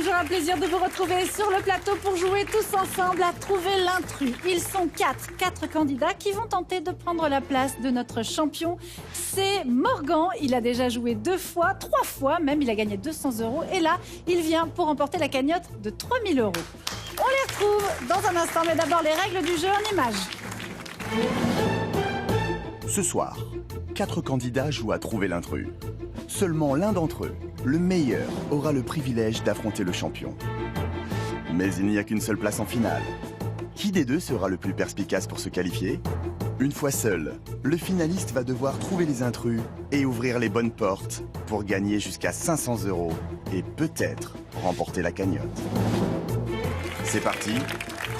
toujours un plaisir de vous retrouver sur le plateau pour jouer tous ensemble à trouver l'intrus. Ils sont quatre candidats qui vont tenter de prendre la place de notre champion. C'est Morgan, il a déjà joué 2 fois, 3 fois même, il a gagné 200 €. Et là, il vient pour remporter la cagnotte de 3 000 €. On les retrouve dans un instant, mais d'abord les règles du jeu en images. Ce soir, 4 candidats jouent à trouver l'intrus. Seulement l'un d'entre eux, le meilleur, aura le privilège d'affronter le champion. Mais il n'y a qu'une seule place en finale. Qui des deux sera le plus perspicace pour se qualifier? Une fois seul, le finaliste va devoir trouver les intrus et ouvrir les bonnes portes pour gagner jusqu'à 500 € et peut-être remporter la cagnotte. C'est parti,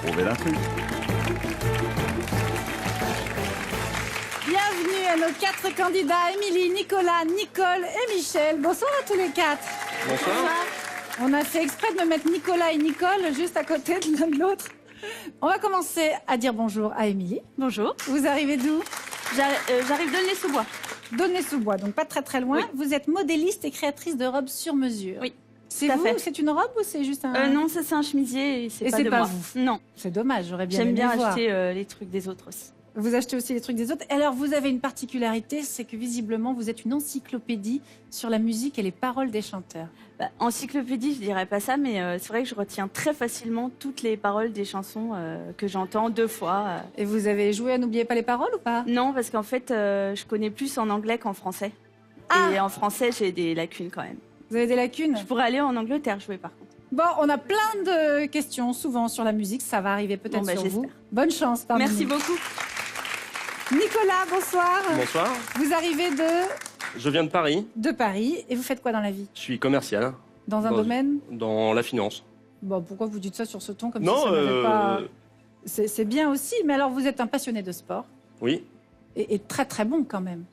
trouvez l'intrus. Bienvenue à nos 4 candidats, Émilie, Nicolas, Nicole et Michel. Bonsoir à tous les 4. Bonsoir. On a fait exprès de me mettre Nicolas et Nicole juste à côté de l'un de l'autre. On va commencer à dire bonjour à Émilie. Bonjour. Vous arrivez d'où? J'arrive d'Aulnay-sous-Bois. d'Aulnay-sous-Bois, donc pas très loin. Oui. Vous êtes modéliste et créatrice de robes sur mesure. Oui. C'est tout à vous? fait. C'est une robe ou c'est juste un... Non, ça c'est un chemisier et c'est Et pas c'est de pas moi. vous. Non. C'est dommage, j'aurais bien aimé J'aime bien voir. acheter les trucs des autres aussi. Vous achetez aussi les trucs des autres. Alors, vous avez une particularité, c'est que visiblement, vous êtes une encyclopédie sur la musique et les paroles des chanteurs. Bah, encyclopédie, je dirais pas ça, mais c'est vrai que je retiens très facilement toutes les paroles des chansons que j'entends 2 fois. Et vous avez joué à N'oubliez pas les paroles ou pas? Non, parce qu'en fait, je connais plus en anglais qu'en français. Ah. Et en français, j'ai des lacunes quand même. Vous avez des lacunes? Je pourrais aller en Angleterre jouer par contre. Bon, on a plein de questions, souvent sur la musique. Ça va arriver peut-être Bon, bah, sur vous. j'espère. Bonne chance parmi Merci nous. beaucoup. Nicolas, bonsoir. Bonsoir. Vous arrivez Je viens de Paris. de Paris et vous faites quoi dans la vie? Je suis commercial Dans un Dans- domaine? dans la finance. Bon, pourquoi vous dites ça sur ce ton comme Non, si ça n'avait pas... C'est bien aussi, mais alors vous êtes un passionné de sport oui. et très très bon quand même.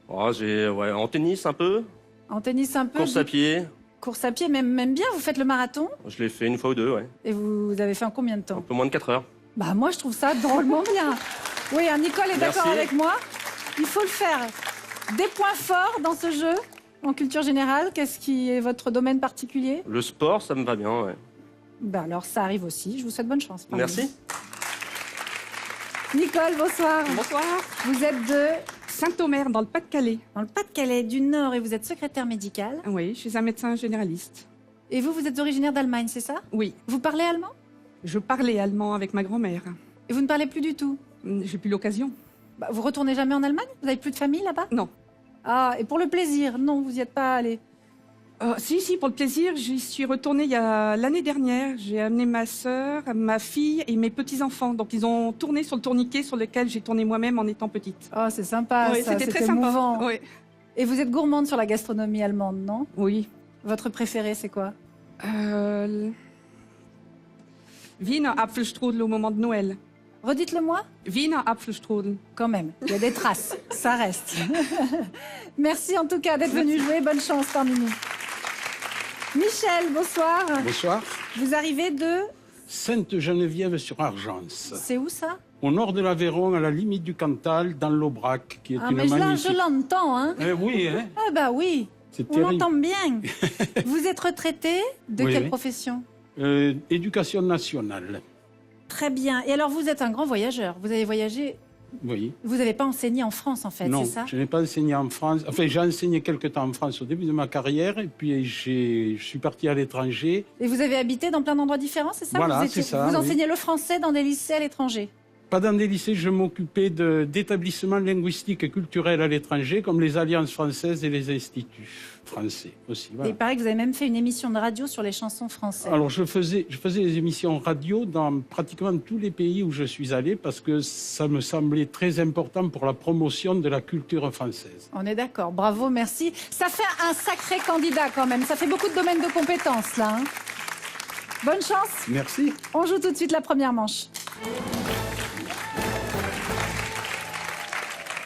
Oh, en tennis un peu, En tennis un peu, course à pied. course à pied, même bien, vous faites le marathon Je l'ai fait 1 fois ou 2, ouais. et vous avez fait en combien de Un temps? peu moins de 4 heures. Bah moi je trouve ça drôlement bien. Oui, hein, Nicole est d'accord Merci. avec moi. Il faut le faire. Des points forts dans ce jeu en culture générale, qu'est-ce qui est votre domaine particulier? Le sport, ça me va bien, ouais. Bah alors ça arrive aussi, je vous souhaite bonne chance. pardon. Merci. Nicole, bonsoir. Bonsoir. Vous êtes de Saint-Omer, dans le Pas-de-Calais. dans le Pas-de-Calais du Nord et vous êtes secrétaire médicale. Oui, je suis un médecin généraliste. Et vous êtes originaire d'Allemagne, c'est ça? Oui, Vous parlez allemand? je parlais allemand avec ma grand-mère. Et vous ne parlez plus du tout? J'ai plus l'occasion. Bah, vous retournez jamais en Allemagne? Vous n'avez plus de famille là-bas? Non. Ah, et pour le plaisir? Non, vous n'y êtes pas allé. Si, pour le plaisir, j'y suis retournée il y a l'année dernière. J'ai amené ma sœur, ma fille et mes petits-enfants. Donc, ils ont tourné sur le tourniquet sur lequel j'ai tourné moi-même en étant petite. Oh, c'est sympa, Oui, ça. c'était très émouvant. sympa. Oui. Et vous êtes gourmande sur la gastronomie allemande, non? Oui. Votre préféré, c'est quoi? Wiener Apfelstrudel au moment de Noël. Redites-le-moi. Wiener Apfelstrudel. Quand même, il y a des traces, ça reste. Merci en tout cas d'être venu jouer. Bonne chance parmi nous. Michel, bonsoir. Bonsoir. Vous arrivez de... Sainte-Geneviève-sur-Argence, C'est où ça? au nord de l'Aveyron, à la limite du Cantal, dans l'Aubrac, qui est Ah, une mais je magnifique... l'entends, hein. Oui, hein, Ah bah oui, c'est on terrible. l'entend bien. Vous êtes retraité de Oui, quelle oui. profession? Éducation nationale, Très bien. Et alors vous êtes un grand voyageur. Vous avez voyagé... oui. Vous n'avez pas enseigné en France en fait, Non, c'est ça? je n'ai pas enseigné en France. Enfin, j'ai enseigné quelque temps en France au début de ma carrière, et puis je suis parti à l'étranger. Et vous avez habité dans plein d'endroits différents, c'est ça? Voilà, Vous c'est ça, Vous oui. enseignez le français dans des lycées à l'étranger? Pas dans des lycées, je m'occupais d'établissements linguistiques et culturels à l'étranger, comme les Alliances françaises et les instituts français aussi. Et Voilà. il paraît que vous avez même fait une émission de radio sur les chansons françaises. Alors, je faisais des émissions radio dans pratiquement tous les pays où je suis allé parce que ça me semblait très important pour la promotion de la culture française. On est d'accord, bravo, merci. Ça fait un sacré candidat quand même, ça fait beaucoup de domaines de compétences là. Hein. Bonne chance, Merci. on joue tout de suite la première manche.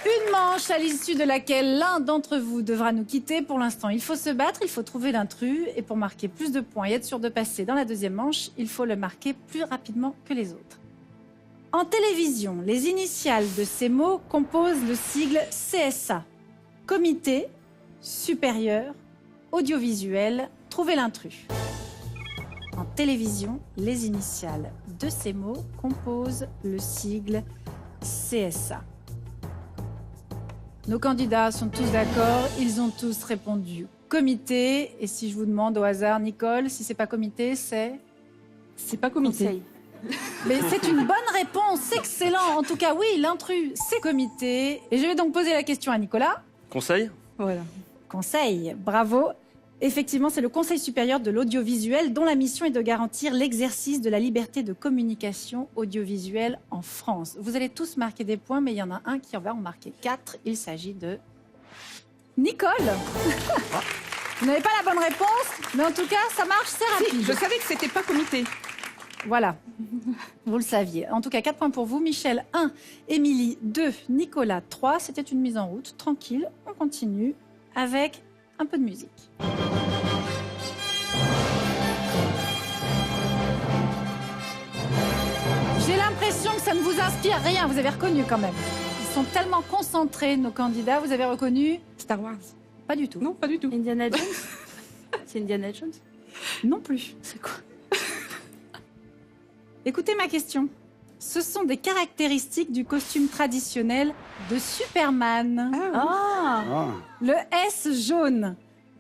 Une manche à l'issue de laquelle l'un d'entre vous devra nous quitter. Pour l'instant, il faut se battre, il faut trouver l'intrus. Et pour marquer plus de points et être sûr de passer dans la deuxième manche, il faut le marquer plus rapidement que les autres. En télévision, les initiales de ces mots composent le sigle CSA. Comité supérieur audiovisuel. Trouvez l'intrus. télévision. Les initiales de ces mots composent le sigle CSA. Nos candidats sont tous d'accord, ils ont tous répondu comité. Et si je vous demande au hasard, Nicole, si c'est pas comité, c'est C'est pas comité. Conseil. Mais c'est une bonne réponse, excellent. En tout cas, oui, l'intrus, c'est comité. Et je vais donc poser la question à Nicolas. Conseil? Voilà. Conseil, bravo. Effectivement, c'est le Conseil supérieur de l'audiovisuel dont la mission est de garantir l'exercice de la liberté de communication audiovisuelle en France. Vous allez tous marquer des points, mais il y en a un qui en va en marquer 4. Il s'agit de Nicole. Vous n'avez pas la bonne réponse, mais en tout cas, ça marche, c'est rapide. Je savais que c'était pas comité. Voilà, vous le saviez. En tout cas, 4 points pour vous. Michel, 1. Émilie, 2. Nicolas, 3. C'était une mise en route. Tranquille, on continue avec un peu de musique. J'ai l'impression que ça ne vous inspire rien. Vous avez reconnu quand même. Ils sont tellement concentrés, nos candidats. Vous avez reconnu? Star Wars. Pas du tout. Non, pas du tout. Indiana Jones. C'est Indiana Jones. Non plus. C'est quoi? Écoutez ma question. Ce sont des caractéristiques du costume traditionnel de Superman. Ah. Ah. Le S jaune,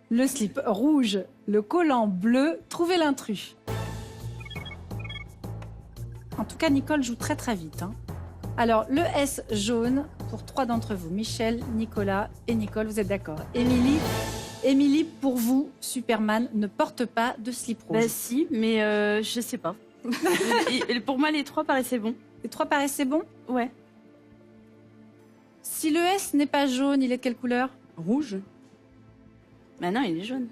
le slip rouge, le collant bleu. Trouvez l'intrus. En tout cas, Nicole joue très très vite. Alors, le S jaune, pour 3 d'entre vous, Michel, Nicolas et Nicole, vous êtes d'accord. Émilie, pour vous, Superman ne porte pas de slip rouge. Bah si, mais je sais pas. Et pour moi, les 3 paraissaient bons. Les 3 paraissaient bons? Ouais. Si le S n'est pas jaune, il est de quelle couleur? Rouge. Bah non, il est jaune.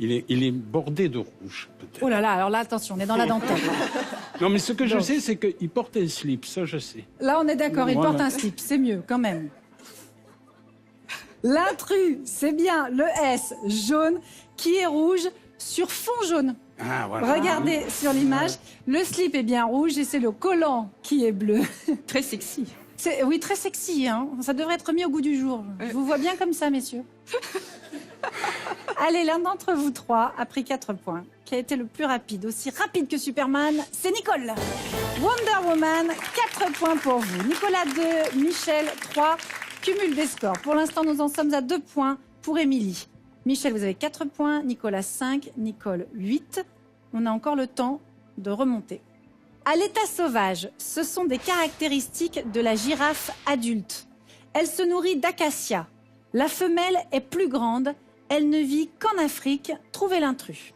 Il est bordé de rouge, peut-être. Oh là là, alors là, attention, on est dans la dentelle. Non, mais ce que je Donc. sais, c'est qu'il porte un slip, ça je sais. Là, on est d'accord, il Voilà. porte un slip, c'est mieux quand même. L'intrus, c'est bien le S jaune qui est rouge sur fond jaune. Ah, voilà. Regardez sur l'image, le slip est bien rouge et c'est le collant qui est bleu. Très sexy. Oui, très sexy, hein. Ça devrait être mis au goût du jour. Je vous vois bien comme ça, messieurs. Allez, l'un d'entre vous 3 a pris 4 points. Qui a été le plus rapide, aussi rapide que Superman, c'est Nicole. Wonder Woman, 4 points pour vous. Nicolas 2, Michel 3, cumul des scores. Pour l'instant, nous en sommes à 2 points pour Émilie. Michel, vous avez 4 points, Nicolas 5, Nicole 8. On a encore le temps de remonter. À l'état sauvage, ce sont des caractéristiques de la girafe adulte. Elle se nourrit d'acacia. La femelle est plus grande. Elle ne vit qu'en Afrique. Trouvez l'intrus.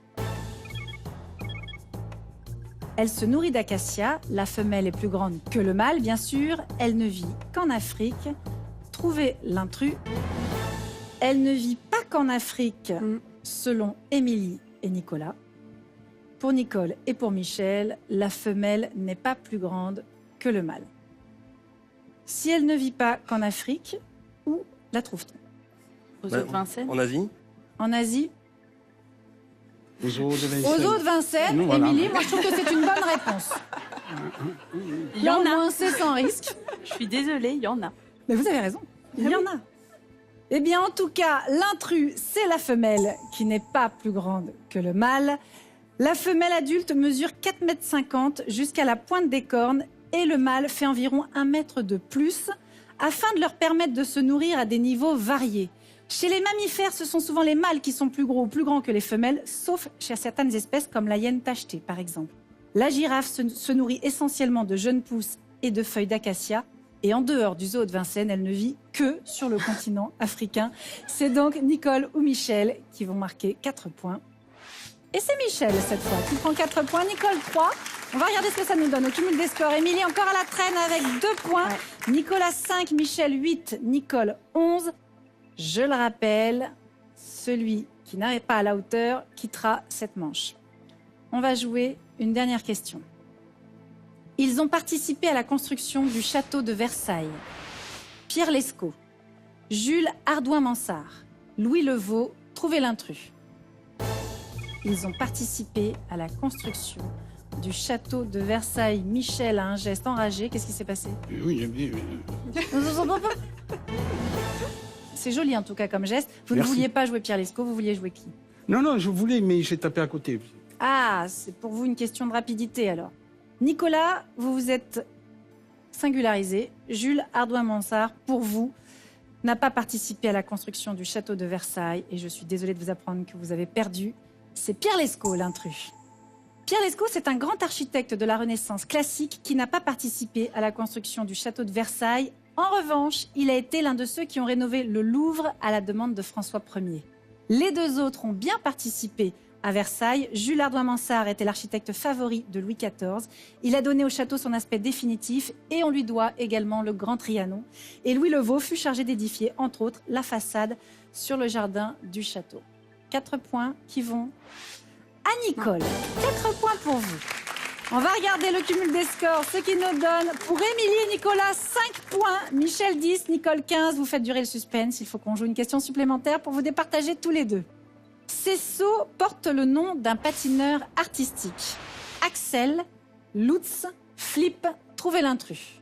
Elle se nourrit d'acacia. La femelle est plus grande que le mâle, bien sûr. Elle ne vit qu'en Afrique. Trouvez l'intrus. Elle ne vit pas qu'en Afrique, selon Émilie et Nicolas. Pour Nicole et pour Michel, la femelle n'est pas plus grande que le mâle. Si elle ne vit pas qu'en Afrique, où la trouve-t-on? Aux Bah, autres Vincennes. En Asie? En Asie? Aux eaux de Vincennes. Aux eaux de Vincennes, Nous, voilà. Émilie, moi je trouve que c'est une bonne réponse. Il y en Là, au a. moins, c'est sans risque. Je suis désolée, il y en a. Mais vous avez raison, il y en a. Eh bien, en tout cas, l'intrus, c'est la femelle qui n'est pas plus grande que le mâle. La femelle adulte mesure 4,50 m jusqu'à la pointe des cornes et le mâle fait environ 1 mètre de plus afin de leur permettre de se nourrir à des niveaux variés. Chez les mammifères, ce sont souvent les mâles qui sont plus gros ou plus grands que les femelles, sauf chez certaines espèces comme la hyène tachetée, par exemple. La girafe se nourrit essentiellement de jeunes pousses et de feuilles d'acacia. Et en dehors du zoo de Vincennes, elle ne vit que sur le continent africain. C'est donc Nicole ou Michel qui vont marquer 4 points. Et c'est Michel cette fois qui prend 4 points, Nicole 3. On va regarder ce que ça nous donne au cumul des scores. Émilie encore à la traîne avec 2 points. Ouais. Nicolas 5, Michel 8, Nicole 11. Je le rappelle, celui qui n'arrive pas à la hauteur quittera cette manche. On va jouer une dernière question. Ils ont participé à la construction du château de Versailles. Pierre Lescot, Jules Ardouin-Mansart, Louis Levaux, trouvez l'intrus. Ils ont participé à la construction du château de Versailles. Michel a un geste enragé. Qu'est-ce qui s'est passé? Oui, j'ai vu. C'est joli en tout cas comme geste. Vous ne vouliez pas jouer Pierre Lescot, vous vouliez jouer qui? Non, je voulais, mais j'ai tapé à côté. Ah, c'est pour vous une question de rapidité alors. Nicolas, vous vous êtes singularisé. Jules Hardouin-Mansart, pour vous, n'a pas participé à la construction du château de Versailles. Et je suis désolée de vous apprendre que vous avez perdu. C'est Pierre Lescot, l'intrus. Pierre Lescot, c'est un grand architecte de la Renaissance classique qui n'a pas participé à la construction du château de Versailles. En revanche, il a été l'un de ceux qui ont rénové le Louvre à la demande de François Ier. Les deux autres ont bien participé à Versailles. Jules Hardouin-Mansart était l'architecte favori de Louis XIV. Il a donné au château son aspect définitif et on lui doit également le Grand Trianon. Et Louis le Vau fut chargé d'édifier, entre autres, la façade sur le jardin du château. 4 points qui vont à Nicole. 4 points pour vous. On va regarder le cumul des scores, ce qui nous donne pour Émilie et Nicolas 5 points, Michel 10, Nicole 15. Vous faites durer le suspense, il faut qu'on joue une question supplémentaire pour vous départager tous les deux. Ces sauts portent le nom d'un patineur artistique. Axel, Lutz, Flip, trouvez l'intrus.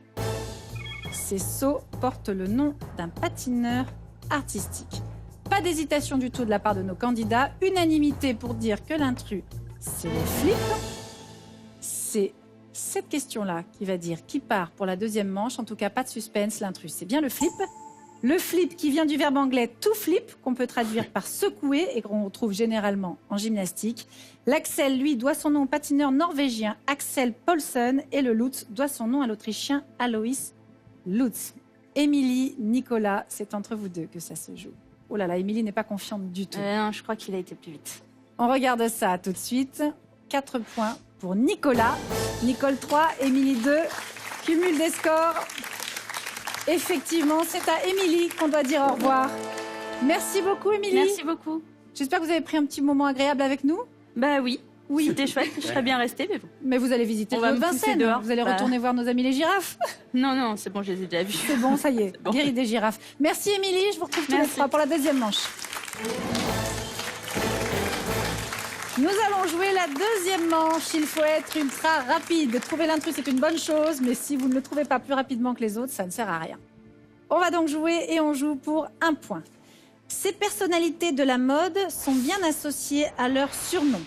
Ces sauts portent le nom d'un patineur artistique. Pas d'hésitation du tout de la part de nos candidats. Unanimité pour dire que l'intrus, c'est le Flip. C'est cette question-là qui va dire qui part pour la deuxième manche. En tout cas, pas de suspense, l'intrus, c'est bien le Flip. Le flip qui vient du verbe anglais to flip, qu'on peut traduire par secouer et qu'on retrouve généralement en gymnastique. L'Axel, lui, doit son nom au patineur norvégien Axel Paulsen et le Lutz doit son nom à l'Autrichien Alois Lutz. Émilie, Nicolas, c'est entre vous deux que ça se joue. Oh là là, Émilie n'est pas confiante du tout. Non, je crois qu'il a été plus vite. On regarde ça tout de suite. 4 points pour Nicolas. Nicole 3, Émilie 2. Cumul des scores. Effectivement, c'est à Émilie qu'on doit dire au revoir. Merci beaucoup, Émilie. Merci beaucoup. J'espère que vous avez pris un petit moment agréable avec nous. Bah oui. Oui. C'était chouette, je serais bien restée, mais bon. Mais vous allez visiter On va le me pousser Vincennes. dehors. Vous allez retourner voir nos amis les girafes. Non, c'est bon, je les ai déjà vus. C'est bon, ça y est. Bon. Guéri des girafes. Merci, Émilie. Je vous retrouve tous les Merci. 3 pour la deuxième manche. Nous allons jouer la deuxième manche. Il faut être ultra rapide. Trouver l'intrus, c'est une bonne chose, mais si vous ne le trouvez pas plus rapidement que les autres, ça ne sert à rien. On va donc jouer et on joue pour 1 point. Ces personnalités de la mode sont bien associées à leur surnom.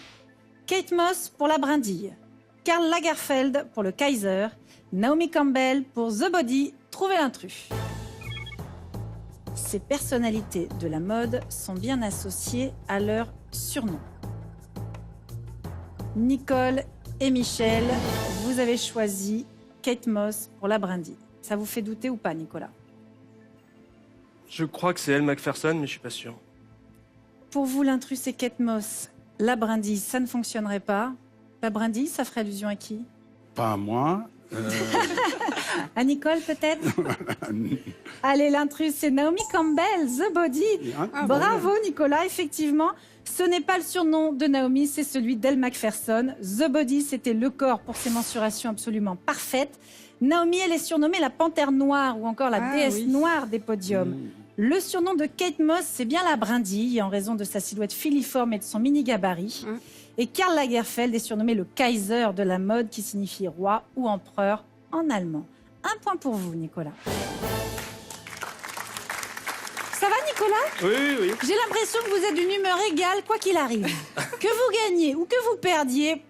Kate Moss pour la brindille, Karl Lagerfeld pour le Kaiser, Naomi Campbell pour The Body, trouvez l'intrus. Ces personnalités de la mode sont bien associées à leur surnom. Nicole et Michel, vous avez choisi Kate Moss pour la brindille. Ça vous fait douter ou pas, Nicolas? Je crois que c'est Elle Macpherson, mais je suis pas sûr. Pour vous, l'intrus, c'est Kate Moss. La brindille, ça ne fonctionnerait pas. La brindille, ça ferait allusion à qui? Pas à moi. À Nicole, peut-être? Allez, l'intrus, c'est Naomi Campbell, The Body. Bravo, Nicolas, effectivement. Ce n'est pas le surnom de Naomi, c'est celui d'Elle Macpherson. The Body, c'était le corps pour ses mensurations absolument parfaites. Naomi, elle est surnommée la panthère noire ou encore la déesse noire des podiums. Le surnom de Kate Moss, c'est bien la brindille, en raison de sa silhouette filiforme et de son mini-gabarit. Et Karl Lagerfeld est surnommé le Kaiser de la mode, qui signifie roi ou empereur en allemand. 1 point pour vous, Nicolas. Ça va, Nicolas? Oui. J'ai l'impression que vous êtes d'une humeur égale, quoi qu'il arrive. Que vous gagniez ou que vous perdiez,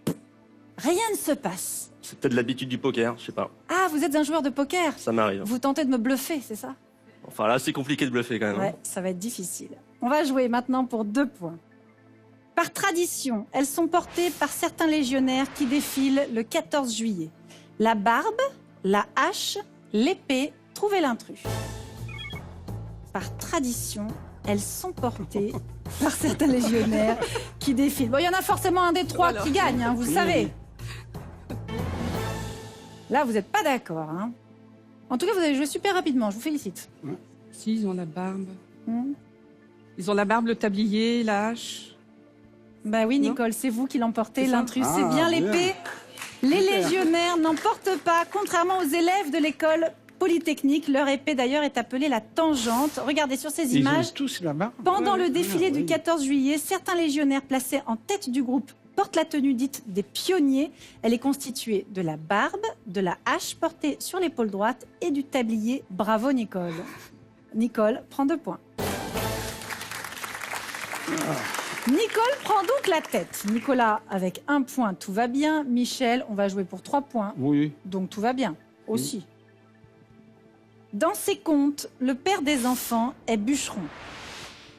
rien ne se passe. C'est peut-être l'habitude du poker, je sais pas. Ah, vous êtes un joueur de poker? Ça m'arrive. Vous tentez de me bluffer, c'est ça? Enfin là, c'est compliqué de bluffer quand même. Ouais, ça va être difficile. On va jouer maintenant pour 2 points. Par tradition, elles sont portées par certains légionnaires qui défilent le 14 juillet. La barbe, la hache, l'épée, trouvez l'intrus. Par tradition, elles sont portées par certains légionnaires qui défilent. Bon, il y en a forcément un des 3 qui gagne, hein, vous savez. Là, vous n'êtes pas d'accord, hein. En tout cas, vous avez joué super rapidement, je vous félicite. Si, ils ont la barbe. Hmm. Ils ont la barbe, le tablier, la hache. Bah oui, Non. Nicole, c'est vous qui l'emportez, C'est ça. l'intrus. C'est bien l'épée. Les Super. légionnaires n'en portent pas, contrairement aux élèves de l'école polytechnique. Leur épée, d'ailleurs, est appelée la tangente. Regardez sur ces Ils images. ont tous la barbe. Pendant le défilé Ah, du oui. 14 juillet, certains légionnaires placés en tête du groupe portent la tenue dite des pionniers. Elle est constituée de la barbe, de la hache portée sur l'épaule droite et du tablier. Bravo, Nicole. Nicole prend 2 points. Nicole prend donc la tête. Nicolas, avec 1 point, tout va bien. Michel, on va jouer pour 3 points. Oui. Donc tout va bien, aussi. Dans ces contes, le père des enfants est bûcheron.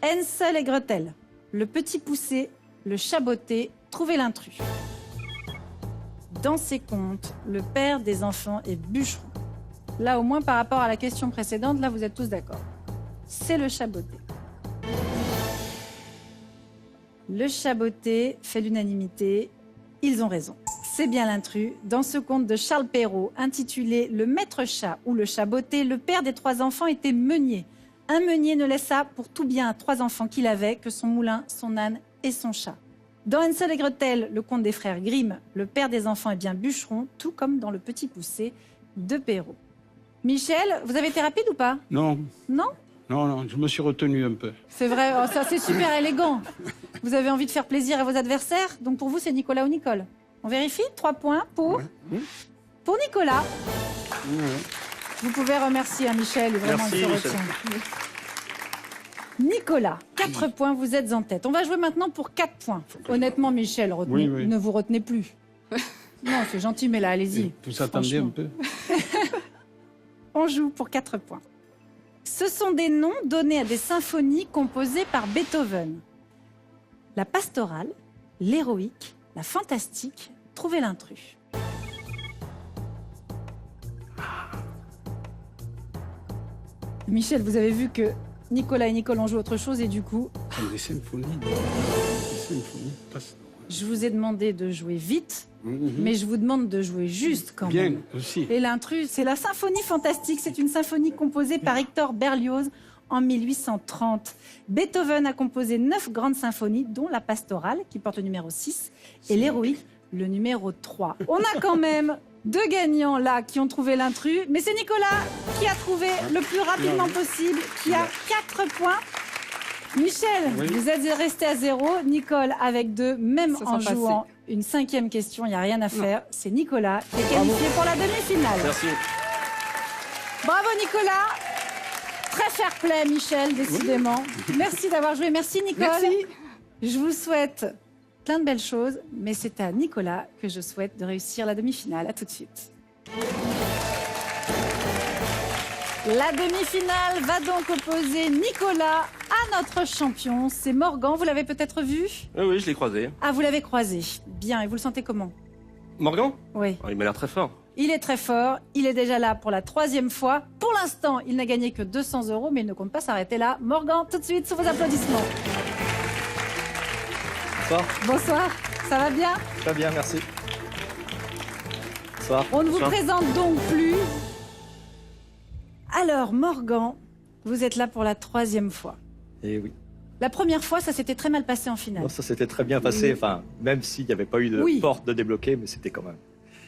Hansel et Gretel, le petit poucet, le chaboté, trouvez l'intrus. Dans ces contes, le père des enfants est bûcheron. Là, au moins par rapport à la question précédente, là, vous êtes tous d'accord. C'est le chaboté. Le chaboté fait l'unanimité. Ils ont raison. C'est bien l'intrus. Dans ce conte de Charles Perrault, intitulé « Le maître chat ou le chaboté », le père des 3 enfants était meunier. Un meunier ne laissa pour tout bien à 3 enfants qu'il avait que son moulin, son âne et son chat. Dans Hansel et Gretel, le conte des frères Grimm, le père des enfants est bien bûcheron, tout comme dans Le Petit Poucet de Perrault. Michel, vous avez été rapide ou pas? Non. Non? Non, je me suis retenu un peu. C'est vrai, oh, ça c'est super élégant. Vous avez envie de faire plaisir à vos adversaires, donc pour vous c'est Nicolas ou Nicole. On vérifie? 3 points pour Nicolas. Vous pouvez remercier Michel, vraiment Merci, il se Michel. retient. Nicolas, 4 points, vous êtes en tête. On va jouer maintenant pour 4 points. Honnêtement, Michel, retenez, Oui. ne vous retenez plus. Non, c'est gentil, mais là, allez-y. Vous attendez un Franchement. peu. On joue pour 4 points. Ce sont des noms donnés à des symphonies composées par Beethoven. La pastorale, l'héroïque, la fantastique, trouvez l'intrus. Michel, vous avez vu que Nicolas et Nicole ont joué autre chose et du coup, Des symphonies. je vous ai demandé de jouer vite, Mhm. mais je vous demande de jouer juste quand Bien, même. aussi. Et l'intrus, c'est la symphonie fantastique. C'est une symphonie composée par Hector Berlioz en 1830. Beethoven a composé 9 grandes symphonies, dont la pastorale, qui porte le numéro 6, et l'héroïque, le numéro 3. On a quand même 2 gagnants là qui ont trouvé l'intrus, mais c'est Nicolas qui a trouvé le plus rapidement possible, qui a 4 points. Michel, Oui. vous êtes resté à 0. Nicole avec 2, même Ça en sent jouant une 5e question, il n'y a rien à faire. C'est Nicolas qui est qualifié pour la demi-finale. Merci. Bravo Nicolas. Très fair play Michel, décidément. Merci d'avoir joué. Merci Nicole. Merci. Je vous souhaite plein de belles choses, mais c'est à Nicolas que je souhaite de réussir la demi-finale. À tout de suite. La demi-finale va donc opposer Nicolas à notre champion. C'est Morgan, vous l'avez peut-être vu? Oui, je l'ai croisé. Ah, vous l'avez croisé. Bien, et vous le sentez comment? Morgan? Oui. Oh, il m'a l'air très fort. Il est très fort, il est déjà là pour la 3e fois. Pour l'instant, il n'a gagné que 200 €, mais il ne compte pas s'arrêter là. Morgan, tout de suite, sous vos applaudissements. Bonsoir. Bonsoir, ça va bien? Très bien, merci. Bonsoir. On ne vous Bonsoir. présente donc plus. Alors, Morgan, vous êtes là pour la 3e fois. Et oui. La première fois, ça s'était très mal passé en finale. Non, ça s'était très bien passé, Oui. enfin, même s'il n'y avait pas eu de Oui. porte de débloquer, mais c'était quand même.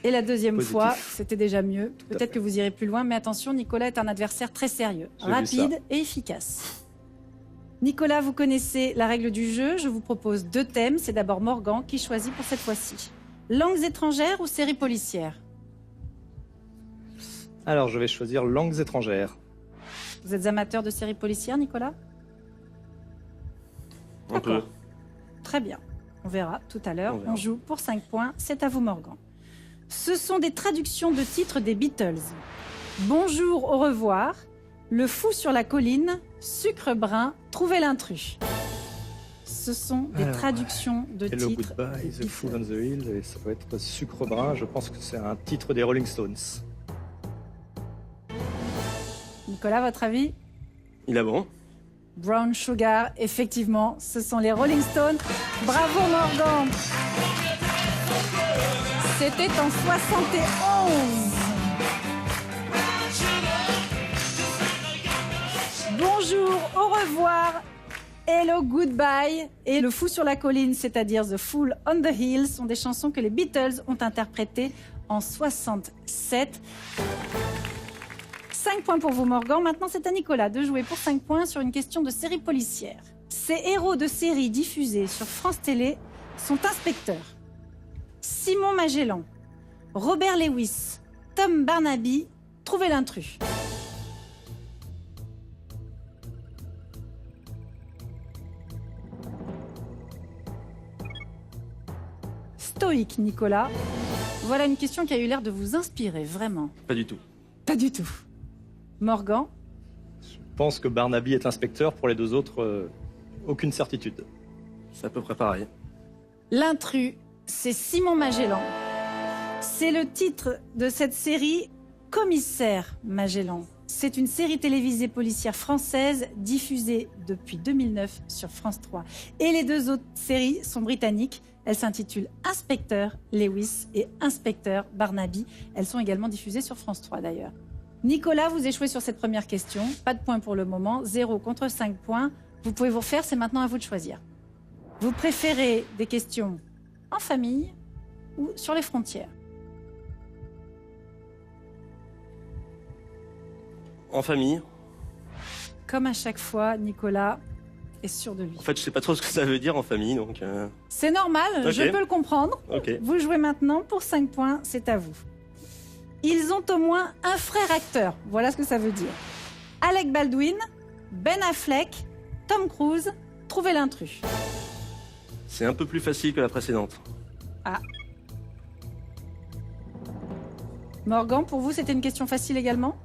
Et la 2e Positif. fois, c'était déjà mieux. à Peut-être fait. que vous irez plus loin, mais attention, Nicolas est un adversaire très sérieux, J'ai vu rapide ça. et efficace. Nicolas, vous connaissez la règle du jeu. Je vous propose 2 thèmes. C'est d'abord Morgan qui choisit pour cette fois-ci. Langues étrangères ou séries policières? Alors, je vais choisir langues étrangères. Vous êtes amateur de séries policières, Nicolas? Un peu. D'accord. Très bien. On verra tout à l'heure. On verra. On joue pour 5 points. C'est à vous, Morgan. Ce sont des traductions de titres des Beatles. Bonjour, au revoir. Le fou sur la colline. Sucre brun. Trouvez l'intrus. Ce sont des Alors, traductions de Hello titres. Goodbye, des The Fool on Beatles. the Hill, et ça doit être Sucre Brun. Je pense que c'est un titre des Rolling Stones. Nicolas, votre avis? Il a bon. Brown Sugar, effectivement, ce sont les Rolling Stones. Bravo Morgan. C'était en 71. Bonjour, au revoir, hello, goodbye et Le fou sur la colline, c'est-à-dire The Fool on the Hill, sont des chansons que les Beatles ont interprétées en 67. 5 points pour vous, Morgan. Maintenant, c'est à Nicolas de jouer pour 5 points sur une question de série policière. Ces héros de séries diffusés sur France Télé sont inspecteurs. Simon Magellan, Robert Lewis, Tom Barnaby, trouvez l'intrus. héroïque, Nicolas. Voilà une question qui a eu l'air de vous inspirer, vraiment. Pas du tout. Pas du tout. Morgan? Je pense que Barnaby est inspecteur. Pour les deux autres, aucune certitude. C'est à peu près pareil. L'intrus, c'est Simon Magellan. C'est le titre de cette série Commissaire Magellan. C'est une série télévisée policière française diffusée depuis 2009 sur France 3. Et les deux autres séries sont britanniques. Elles s'intitulent Inspecteur Lewis et Inspecteur Barnaby. Elles sont également diffusées sur France 3 d'ailleurs. Nicolas, vous échouez sur cette première question. Pas de points pour le moment. 0 contre 5 points. Vous pouvez vous refaire, c'est maintenant à vous de choisir. Vous préférez des questions en famille ou sur les frontières? En famille. Comme à chaque fois, Nicolas est sûr de lui. En fait, je sais pas trop ce que ça veut dire en famille, donc... C'est normal, Ok. je peux le comprendre. Ok. Vous jouez maintenant pour 5 points, c'est à vous. Ils ont au moins un frère acteur, voilà ce que ça veut dire. Alec Baldwin, Ben Affleck, Tom Cruise, trouvez l'intrus. C'est un peu plus facile que la précédente. Morgan, pour vous, c'était une question facile également?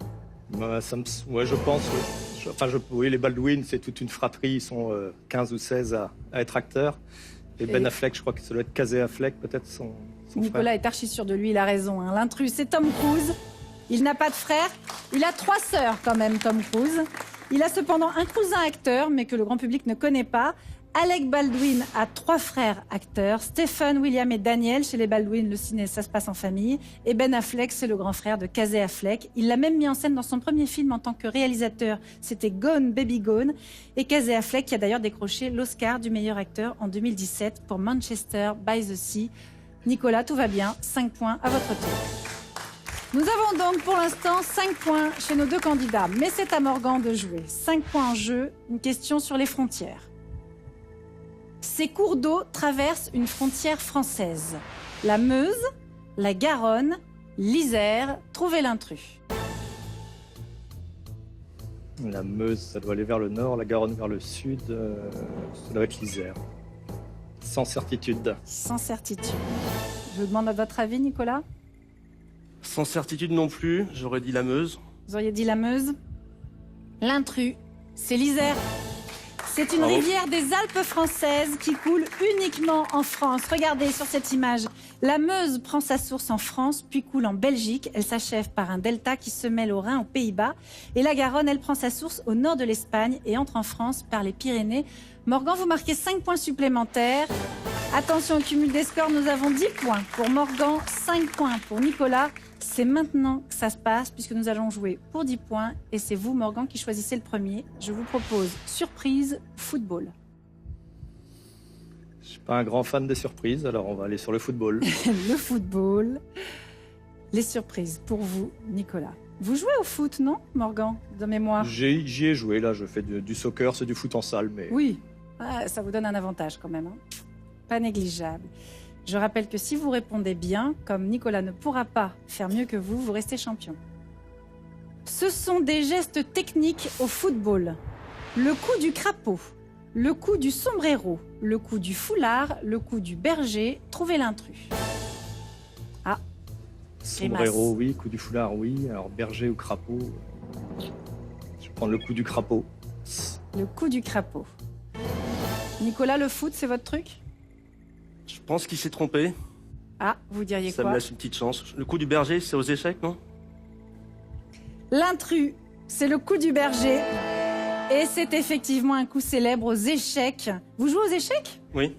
Ouais, je pense. Oui, les Baldwin, c'est toute une fratrie. Ils sont 15 ou 16 à être acteurs. Et Ben Affleck, je crois que ça doit être Casey Affleck, peut-être son Nicolas frère. est archi sûr de lui, il a raison. Hein. L'intrus, c'est Tom Cruise. Il n'a pas de frère. Il a 3 sœurs quand même, Tom Cruise. Il a cependant un cousin acteur, mais que le grand public ne connaît pas. Alec Baldwin a 3 frères acteurs, Stephen, William et Daniel. Chez les Baldwin, le ciné, ça se passe en famille. Et Ben Affleck, c'est le grand frère de Casey Affleck. Il l'a même mis en scène dans son premier film en tant que réalisateur. C'était Gone, Baby Gone. Et Casey Affleck qui a d'ailleurs décroché l'Oscar du meilleur acteur en 2017 pour Manchester by the Sea. Nicolas, tout va bien. 5 points à votre tour. Nous avons donc pour l'instant 5 points chez nos 2 candidats. Mais c'est à Morgan de jouer. 5 points en jeu. Une question sur les frontières. Ces cours d'eau traversent une frontière française. La Meuse, la Garonne, l'Isère. Trouvez l'intrus. La Meuse, ça doit aller vers le nord. La Garonne vers le sud. Ça doit être l'Isère. Sans certitude. Sans certitude. Je vous demande votre avis, Nicolas. Sans certitude non plus, j'aurais dit la Meuse. Vous auriez dit la Meuse. L'intrus, c'est l'Isère. C'est une Bravo. rivière des Alpes françaises qui coule uniquement en France. Regardez sur cette image. La Meuse prend sa source en France, puis coule en Belgique. Elle s'achève par un delta qui se mêle au Rhin aux Pays-Bas. Et la Garonne, elle prend sa source au nord de l'Espagne et entre en France par les Pyrénées. Morgan, vous marquez 5 points supplémentaires. Attention au cumul des scores, nous avons 10 points pour Morgan, 5 points pour Nicolas. C'est maintenant que ça se passe puisque nous allons jouer pour 10 points et c'est vous, Morgan, qui choisissez le premier. Je vous propose surprise football. Je suis pas un grand fan des surprises, alors on va aller sur le football. Le football, les surprises pour vous, Nicolas. Vous jouez au foot, non, Morgan, de mémoire? J'y ai joué, là, je fais du soccer, c'est du foot en salle, mais... Oui, ça vous donne un avantage quand même. Hein. Pas négligeable. Je rappelle que si vous répondez bien, comme Nicolas ne pourra pas faire mieux que vous, vous restez champion. Ce sont des gestes techniques au football. Le coup du crapaud, le coup du sombrero, le coup du foulard, le coup du berger. Trouvez l'intrus. Ah, Sombrero, oui. Coup du foulard, oui. Alors, berger ou crapaud, je vais prendre le coup du crapaud. le coup du crapaud. Nicolas, le foot, c'est votre truc? Je pense qu'il s'est trompé. Ah, vous diriez Ça quoi? me laisse une petite chance. Le coup du berger, c'est aux échecs, non? L'intrus, c'est le coup du berger. Et c'est effectivement un coup célèbre aux échecs. Vous jouez aux échecs? Oui.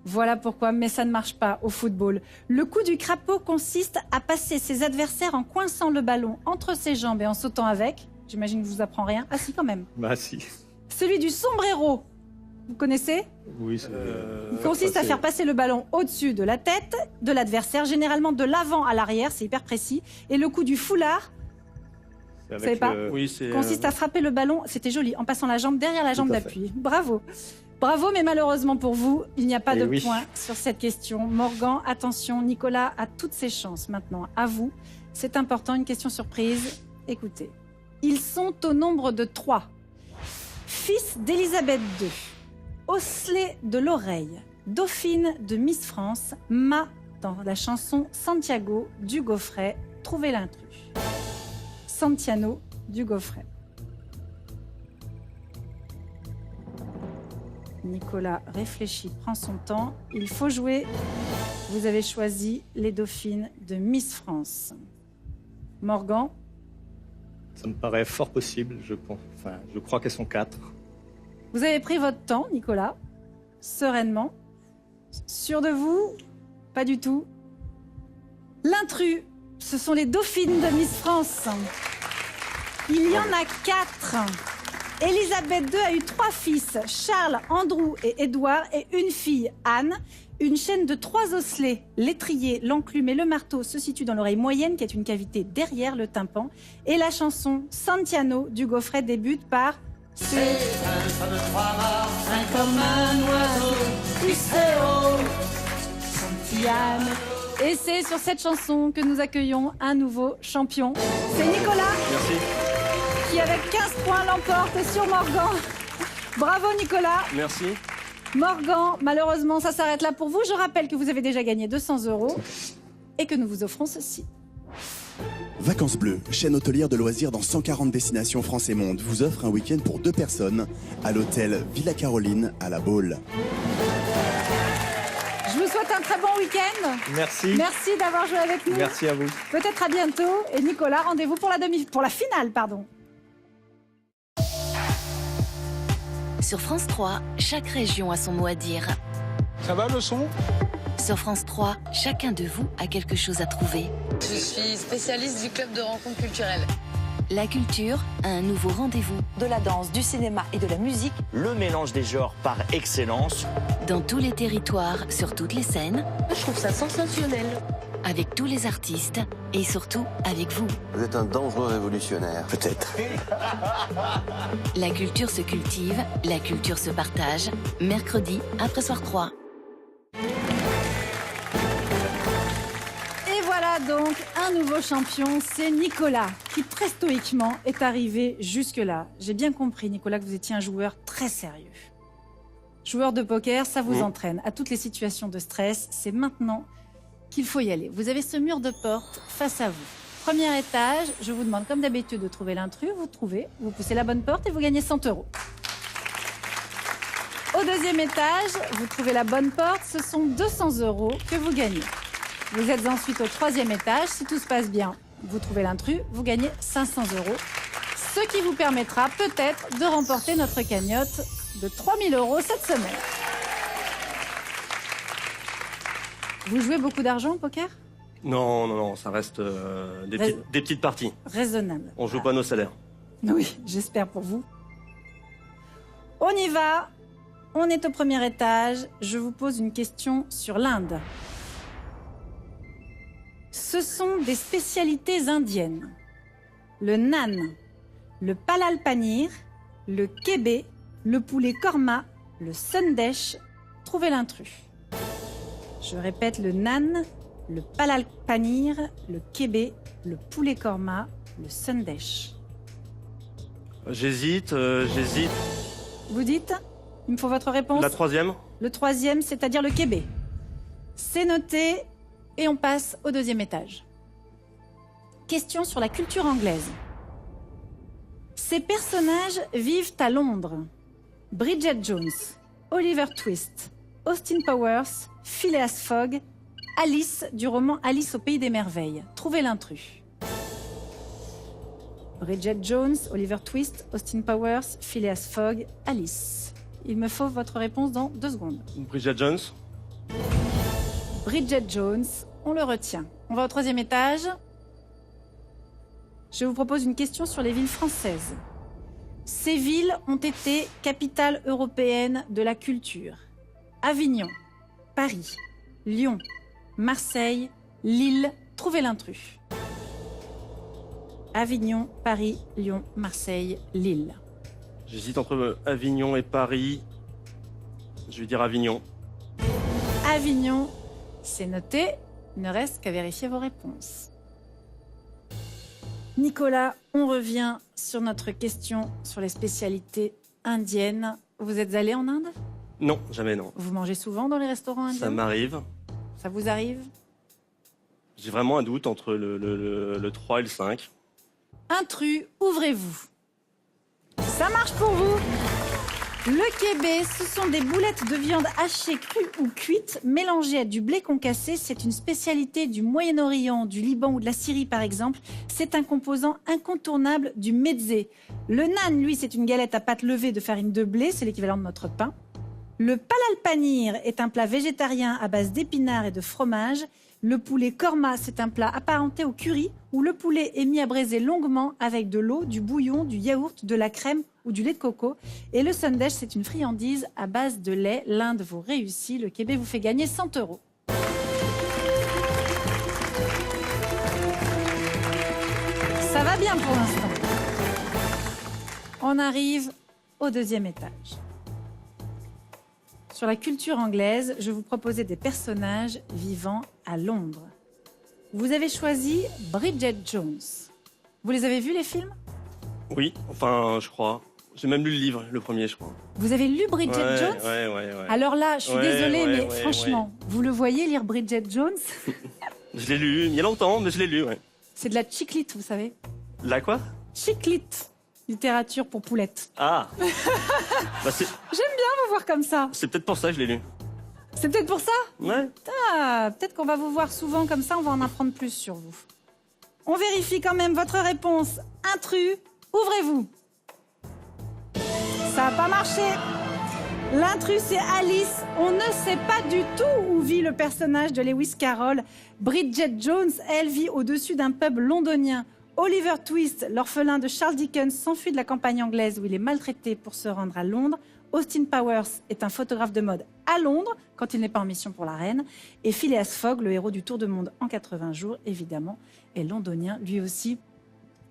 Voilà pourquoi, mais ça ne marche pas au football. Le coup du crapaud consiste à passer ses adversaires en coinçant le ballon entre ses jambes et en sautant avec. J'imagine que je vous apprends rien. Ah si, quand même. Bah si. Celui du sombrero, vous connaissez? Oui, c'est... Il consiste à faire passer le ballon au-dessus de la tête de l'adversaire, généralement de l'avant à l'arrière, c'est hyper précis. Et le coup du foulard c'est savez pas Oui, c'est... consiste à frapper le ballon, c'était joli, en passant la jambe derrière la jambe Tout à fait. d'appui. Bravo. Bravo, mais malheureusement pour vous, il n'y a pas Eh de oui. point sur cette question. Morgan, attention, Nicolas a toutes ses chances maintenant. À vous, c'est important, une question surprise. Écoutez. Ils sont au nombre de 3. Fils d'Élisabeth II, osselet de l'oreille, dauphine de Miss France, Ma dans la chanson Santiago du Gaufret. Trouvez l'intrus. Santiano du Gaufret. Nicolas réfléchit, prend son temps. Il faut jouer. Vous avez choisi les dauphines de Miss France. Morgan, Ça me paraît fort possible, je pense. Enfin, je crois qu'elles sont 4. vous avez pris votre temps, Nicolas, sereinement. Sûr de vous? Pas du tout. L'intrus, ce sont les dauphines de Miss France. Il y en a 4. Élisabeth II a eu 3 fils, Charles, Andrew et Édouard, et une fille, Anne. Une chaîne de 3 osselets, l'étrier, l'enclume et le marteau se situe dans l'oreille moyenne, qui est une cavité derrière le tympan. Et la chanson Santiano du Gaufret débute par C'est un de 3 morts, comme un oiseau, Santiano. Et c'est sur cette chanson que nous accueillons un nouveau champion. C'est Nicolas. Merci. Qui avec 15 points l'emporte sur Morgan. Bravo Nicolas. Merci. Morgan, malheureusement ça s'arrête là pour vous. Je rappelle que vous avez déjà gagné 200 € et que nous vous offrons ceci. Vacances Bleues, chaîne hôtelière de loisirs dans 140 destinations France et monde, vous offre un week-end pour 2 personnes à l'hôtel Villa Caroline à La Baule. Je vous souhaite un très bon week-end. Merci. Merci d'avoir joué avec nous. Merci à vous. Peut-être à bientôt. Et Nicolas, rendez-vous pour la finale, pardon. Sur France 3, chaque région a son mot à dire. Ça va le son? Sur France 3, chacun de vous a quelque chose à trouver. Je suis spécialiste du club de rencontres culturelles. La culture a un nouveau rendez-vous. De la danse, du cinéma et de la musique. Le mélange des genres par excellence. Dans tous les territoires, sur toutes les scènes. Je trouve ça sensationnel. Avec tous les artistes et surtout avec vous. Vous êtes un dangereux révolutionnaire. Peut-être. La culture se cultive, la culture se partage. Mercredi, après Soir 3. Et voilà donc un nouveau champion, c'est Nicolas, qui très stoïquement est arrivé jusque-là. J'ai bien compris, Nicolas, que vous étiez un joueur très sérieux. Joueur de poker, ça vous entraîne à toutes les situations de stress. C'est maintenant qu'il faut y aller. Vous avez ce mur de porte face à vous. Premier étage, je vous demande comme d'habitude de trouver l'intrus. Vous trouvez, vous poussez la bonne porte et vous gagnez 100 €. Au deuxième étage, vous trouvez la bonne porte, ce sont 200 € que vous gagnez. Vous êtes ensuite au troisième étage, si tout se passe bien, vous trouvez l'intrus, vous gagnez 500 €. Ce qui vous permettra peut-être de remporter notre cagnotte de 3000 € cette semaine. Vous jouez beaucoup d'argent au poker? Non, ça reste des petites parties. Raisonnable. On joue pas nos salaires. Oui, j'espère pour vous. On y va. On est au premier étage. Je vous pose une question sur l'Inde. Ce sont des spécialités indiennes. Le naan, le palal paneer, le kébé, le poulet korma, le sundesh. Trouvez l'intrus. Je répète, le naan, le palal paneer, le kébé, le poulet korma, le sundesh. J'hésite. Vous dites? Il me faut votre réponse. La troisième? Le troisième, c'est-à-dire le kébé. C'est noté et on passe au deuxième étage. Question sur la culture anglaise. Ces personnages vivent à Londres. Bridget Jones, Oliver Twist, Austin Powers, Phileas Fogg, Alice du roman Alice au pays des merveilles. Trouvez l'intrus. Bridget Jones, Oliver Twist, Austin Powers, Phileas Fogg, Alice. Il me faut votre réponse dans 2 secondes. Bridget Jones? Bridget Jones, on le retient. On va au troisième étage. Je vous propose une question sur les villes françaises. Ces villes ont été capitales européennes de la culture. Avignon, Paris, Lyon, Marseille, Lille. Trouvez l'intrus. Avignon, Paris, Lyon, Marseille, Lille. J'hésite entre Avignon et Paris. Je vais dire Avignon. Avignon, c'est noté. Il ne reste qu'à vérifier vos réponses. Nicolas, on revient sur notre question sur les spécialités indiennes. Vous êtes allé en Inde? Non, jamais non. Vous mangez souvent dans les restaurants indiens? Ça m'arrive. Ça vous arrive? J'ai vraiment un doute entre le 3 et le 5. Intrus, ouvrez-vous. Ça marche pour vous. Le kébé, ce sont des boulettes de viande hachée crue ou cuite, mélangées à du blé concassé. C'est une spécialité du Moyen-Orient, du Liban ou de la Syrie par exemple. C'est un composant incontournable du mezzé. Le nan, lui, c'est une galette à pâte levée de farine de blé, c'est l'équivalent de notre pain. Le palal panir est un plat végétarien à base d'épinards et de fromage. Le poulet korma, c'est un plat apparenté au curry où le poulet est mis à braiser longuement avec de l'eau, du bouillon, du yaourt, de la crème ou du lait de coco. Et le sundae, c'est une friandise à base de lait. L'Inde vous réussit. Le kébé vous fait gagner 100 €. Ça va bien pour l'instant. On arrive au deuxième étage. Sur la culture anglaise, je vous proposais des personnages vivant à Londres. Vous avez choisi Bridget Jones. Vous les avez vus, les films? Oui, enfin, je crois. J'ai même lu le livre, le premier, je crois. Vous avez lu Bridget Jones? Ouais. Alors là, je suis désolée, mais franchement, vous le voyez lire Bridget Jones? Je l'ai lu il y a longtemps, mais je l'ai lu, ouais. C'est de la chiclite, vous savez? La quoi? Chiclite. Littérature pour poulettes. Ah. Bah, j'aime bien vous voir comme ça. C'est peut-être pour ça que je l'ai lu. C'est peut-être pour ça? Ouais. Ah, peut-être qu'on va vous voir souvent comme ça, on va en apprendre plus sur vous. On vérifie quand même votre réponse. Intrus, ouvrez-vous. Ça n'a pas marché. L'intrus, c'est Alice. On ne sait pas du tout où vit le personnage de Lewis Carroll. Bridget Jones, elle, vit au-dessus d'un pub londonien. Oliver Twist, l'orphelin de Charles Dickens, s'enfuit de la campagne anglaise où il est maltraité pour se rendre à Londres. Austin Powers est un photographe de mode à Londres quand il n'est pas en mission pour la reine. Et Phileas Fogg, le héros du Tour du monde en 80 jours, évidemment, est londonien lui aussi.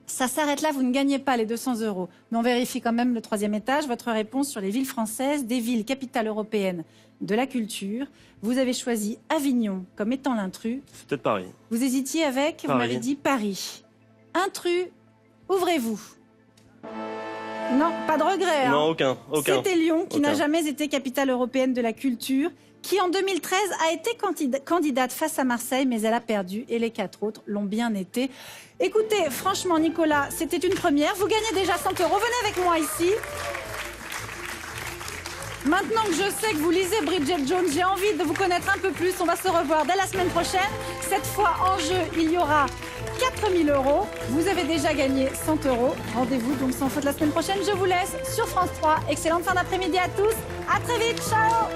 Ça s'arrête là, vous ne gagnez pas les 200 €. Mais on vérifie quand même le troisième étage. Votre réponse sur les villes françaises, des villes capitales européennes de la culture. Vous avez choisi Avignon comme étant l'intrus. C'est peut-être Paris. Vous hésitiez avec, vous m'avez dit Paris. Intrus, ouvrez-vous. Non, pas de regret. Non, aucun. C'était Lyon, qui n'a jamais été capitale européenne de la culture, qui en 2013 a été candidate face à Marseille, mais elle a perdu et les 4 autres l'ont bien été. Écoutez, franchement, Nicolas, c'était une première. Vous gagnez déjà 100 €. Venez avec moi ici. Maintenant que je sais que vous lisez Bridget Jones, j'ai envie de vous connaître un peu plus. On va se revoir dès la semaine prochaine. Cette fois, en jeu, il y aura 4 000 €. Vous avez déjà gagné 100 €. Rendez-vous donc sans faute la semaine prochaine. Je vous laisse sur France 3. Excellente fin d'après-midi à tous. À très vite. Ciao.